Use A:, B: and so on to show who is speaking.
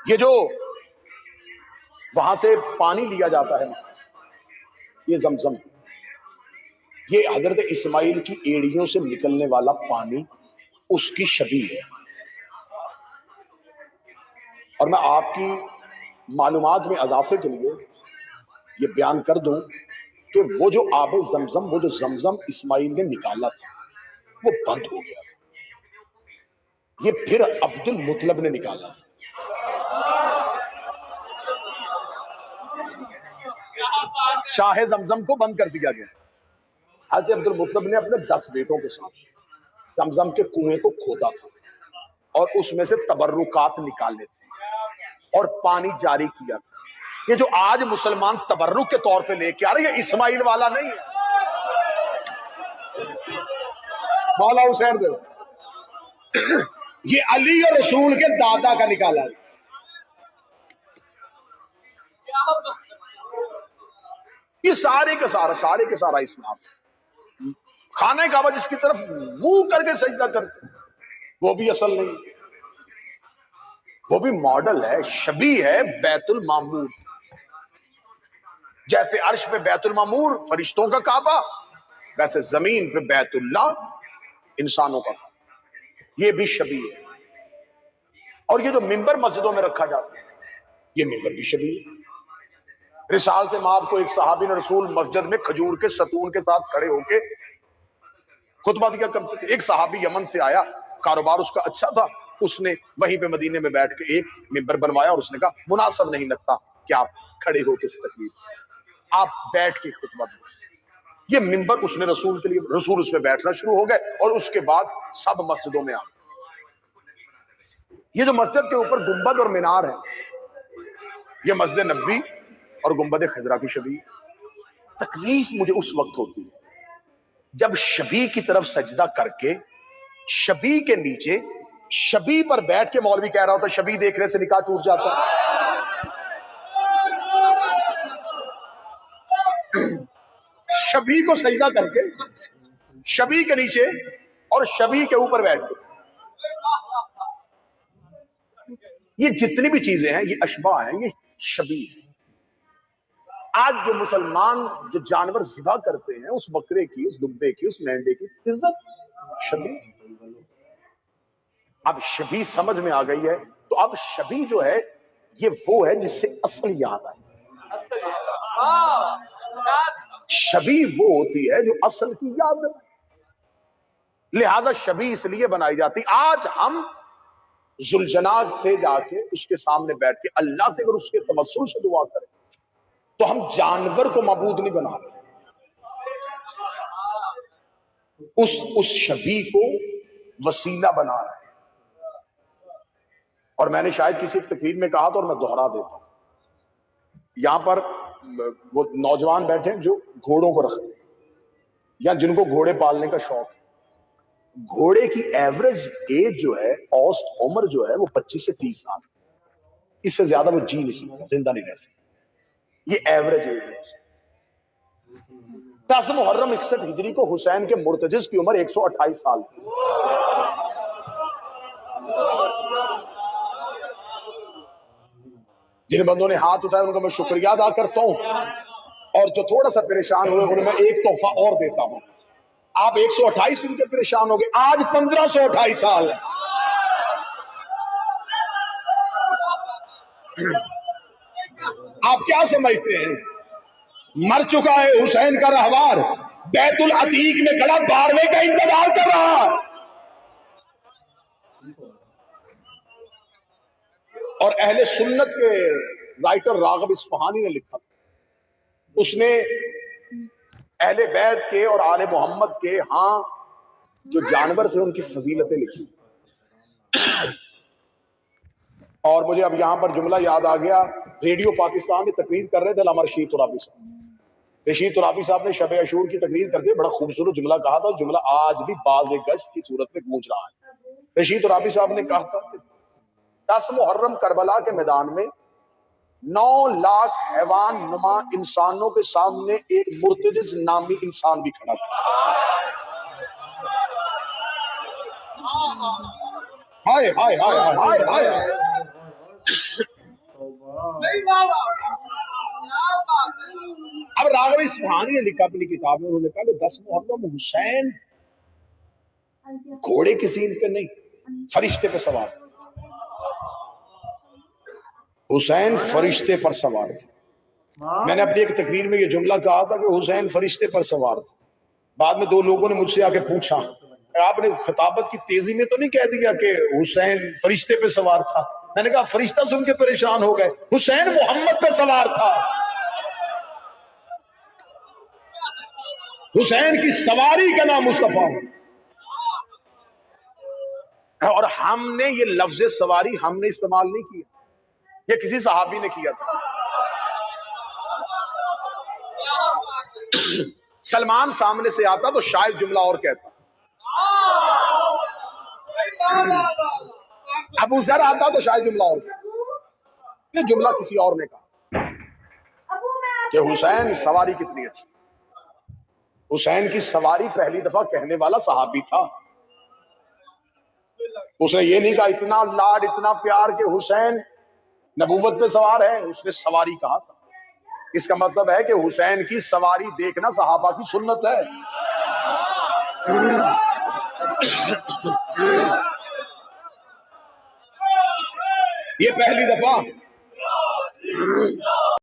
A: یہ جو وہاں سے پانی لیا جاتا ہے یہ زمزم، یہ حضرت اسماعیل کی ایڑیوں سے نکلنے والا پانی اس کی شبیہ ہے۔ اور میں آپ کی معلومات میں اضافے کے لیے یہ بیان کر دوں کہ وہ جو آب زمزم، وہ جو زمزم اسماعیل نے نکالا تھا وہ بند ہو گیا تھا، یہ پھر عبد المطلب نے نکالا تھا۔ شاہ زمزم کو بند کر دیا گیا۔ حضرت عبد المطلب نے اپنے 10 بیٹوں کے ساتھ زمزم کے کنویں کو کھودا تھا اور اس میں سے تبرکات نکالے تھے اور پانی جاری کیا تھا۔ یہ جو آج مسلمان تبرک کے طور پہ لے کے آ رہے یہ اسماعیل والا نہیں ہے، مولا حسین دے یہ علی اور رسول کے دادا کا نکالا ہے۔ یہ سارے کے سارا اسلام، خانہ کعبہ جس کی طرف منہ کر کے سجدہ کرتے وہ بھی اصل نہیں، وہ بھی ماڈل ہے، شبیہ ہے بیت المعمور۔ جیسے عرش پہ بیت المعمور فرشتوں کا کعبہ، ویسے زمین پہ بیت اللہ انسانوں کا کعبہ، یہ بھی شبیہ ہے۔ اور یہ جو منبر مسجدوں میں رکھا جاتا ہے یہ منبر بھی شبیہ ہے۔ رسالت مآب کو ایک صحابی نے رسول مسجد میں کھجور کے ستون کے ساتھ کھڑے ہو کے خطبہ دیا کرتے تھے۔ ایک صحابی یمن سے آیا، کاروبار اس کا اچھا تھا، اس نے وہیں پہ مدینے میں بیٹھ کے ایک منبر بنوایا اور اس نے کہا مناسب نہیں لگتا کہ آپ کھڑے ہو کے تقریر، آپ بیٹھ کے خطبہ دیں۔ یہ منبر اس نے رسول کے لیے، رسول اس پہ بیٹھنا شروع ہو گئے اور اس کے بعد سب مسجدوں میں آ گئے۔ یہ جو مسجد کے اوپر گنبد اور مینار ہے یہ مسجد نبوی اور گنبد خضرا کی شبیہ۔ تکلیف مجھے اس وقت ہوتی ہے جب شبیہ کی طرف سجدہ کر کے شبیہ کے نیچے شبیہ پر بیٹھ کے مولوی کہہ رہا ہوتا شبیہ دیکھنے سے نکاح ٹوٹ جاتا ہے۔ شبیہ کو سجدہ کر کے شبیہ کے نیچے اور شبیہ کے اوپر بیٹھ کے، یہ جتنی بھی چیزیں ہیں یہ اشباہ ہیں، یہ شبیہ ہیں۔ آج جو مسلمان جو جانور ذبح کرتے ہیں اس بکرے کی، اس دمبے کی، اس مینڈے کی عزت شبیہ، اب شبیہ سمجھ میں آ گئی ہے تو اب شبیہ جو ہے یہ وہ ہے جس سے اصل یاد آئے۔ شبیہ وہ ہوتی ہے جو اصل کی یاد ہے، لہذا شبیہ اس لیے بنائی جاتی۔ آج ہم ذوالجناب سے جا کے اس کے سامنے بیٹھ کے اللہ سے اگر اس کے توسل سے دعا کریں تو ہم جانور کو معبود نہیں بنا رہے، اس شبیہ کو وسیلہ بنا رہے ہیں۔ اور میں نے شاید کسی تقریر میں کہا تو اور میں دوہرا دیتا ہوں، یہاں پر وہ نوجوان بیٹھے ہیں جو گھوڑوں کو رکھتے ہیں یا جن کو گھوڑے پالنے کا شوق ہے، گھوڑے کی ایوریج ایج جو ہے، اوسط عمر جو ہے وہ 25 سے 30 سال، اس سے زیادہ وہ جی نہیں سکتا، زندہ نہیں رہ سکتا، یہ ایوریج ایج ہے۔ 10 محرم 61 ہجری کو حسین کے مرتجز کی عمر 128 سال تھی۔ جن بندوں نے ہاتھ اٹھائے ان کا میں شکریہ ادا کرتا ہوں، اور جو تھوڑا سا پریشان ہوئے انہیں میں ایک تحفہ اور دیتا ہوں۔ آپ 128 سن کے پریشان ہو گئے، آج 1528 سال ہے۔ آپ کیا سمجھتے ہیں مر چکا ہے حسین کا رہوار، بیت العتیق میں کھڑا 12ویں کا انتظار کر رہا ہے۔ اور اہل سنت کے رائٹر راغب اصفہانی نے لکھا، اس نے اہل بیت کے اور آل محمد کے ہاں جو جانور تھے ان کی فضیلتیں لکھی، اور مجھے اب یہاں پر جملہ یاد آ گیا، ریڈیو پاکستان میں تقریر کر رہے تھے علامہ رشید ترابی صاحب۔ رشید ترابی صاحب نے شب عاشور کی تقریر کرتے بڑا خوبصورت جملہ کہا تھا، جملہ آج بھی باز گشت کی صورت میں گونج رہا ہے۔ رشید ترابی صاحب نے کہا تھا کہ 10 محرم کربلا کے میدان میں 9 لاکھ حیوان نما انسانوں کے سامنے ایک مرتجز نامی انسان بھی کھڑا تھا۔ ہائے ہائے ہائے ہائے ہائے۔ راغب اصفہانی نے لکھا اپنی کتاب میں، انہوں نے کہا کہ 10 محرم حسین گھوڑے کی زین پہ نہیں فرشتے پہ سوار تھے. حسین فرشتے پر سوار تھے. میں نے اپنی ایک تقریر میں یہ جملہ کہا تھا کہ حسین فرشتے پر سوار تھے. بعد میں 2 لوگوں نے مجھ سے آ کے پوچھا آپ نے خطابت کی تیزی میں تو نہیں کہہ دیا کہ حسین فرشتے پہ سوار تھا؟ میں نے کہا فرشتہ سن کے پریشان ہو گئے، حسین محمد پہ سوار تھا. حسین کی سواری کا نام مصطفیٰ ہے. اور ہم نے یہ لفظ سواری ہم نے استعمال نہیں کیا، یہ کسی صحابی نے کیا تھا. سلمان سامنے سے آتا تو شاید جملہ اور کہتا، ابو ذر آتا تو شاید جملہ اور کہتا. یہ جملہ کسی اور نے کہا کہ حسین سواری کتنی اچھی. حسین کی سواری پہلی دفعہ کہنے والا صحابی تھا. اس نے یہ نہیں کہا اتنا لاڈ اتنا پیار کہ حسین نبوت پہ سوار ہے، اس نے سواری کہا تھا. اس کا مطلب ہے کہ حسین کی سواری دیکھنا صحابہ کی سنت ہے. یہ پہلی دفعہ